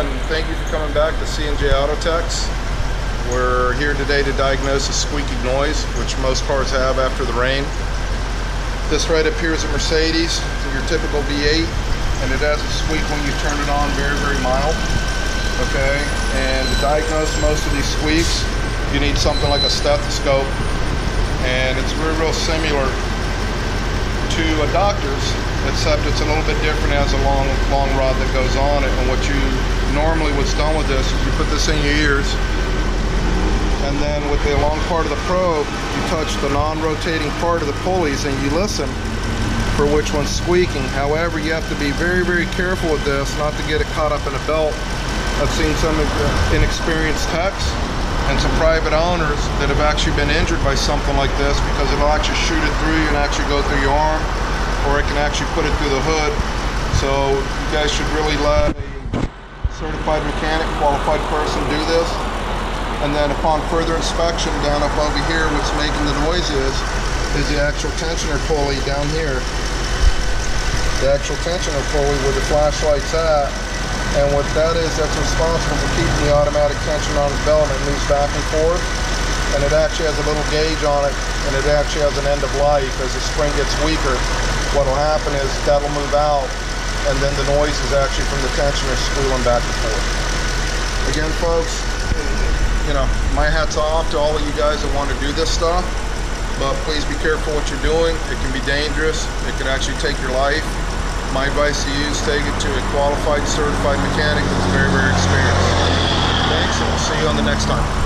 and thank you for coming back to C&J Auto Techs. We're here today to diagnose a squeaky noise, which most cars have after the rain. This right up here is a Mercedes, your typical V8, and it has a squeak when you turn it on, very, very mild. Okay, and to diagnose most of these squeaks, you need something like a stethoscope, and it's real similar to a doctor's, except it's a little bit different. It has a long rod that goes on it, and what's done with this is you put this in your ears, and then with the long part of the probe, you touch the non-rotating part of the pulleys and you listen for which one's squeaking. However, you have to be very, very careful with this, not to get it caught up in a belt. I've seen some inexperienced techs and some private owners that have actually been injured by something like this, because it'll actually shoot it through you and actually go through your arm, or it can actually put it through the hood. So you guys should really let a certified mechanic, qualified person do this. And then upon further inspection, down up over here, what's making the noise is the actual tensioner pulley down here. The actual tensioner pulley where the flashlight's at. And what that is, that's responsible for keeping the automatic tension on the belt, and it moves back and forth. And it actually has a little gauge on it, and it actually has an end of life. As the spring gets weaker, what will happen is that'll move out, and then the noise is actually from the tensioner squealing back and forth. Again, folks, you know, my hat's off to all of you guys that want to do this stuff, but please be careful what you're doing. It can be dangerous. It can actually take your life. My advice to you is take it to a qualified, certified mechanic that's very, very experienced. Thanks, and we'll see you on the next time.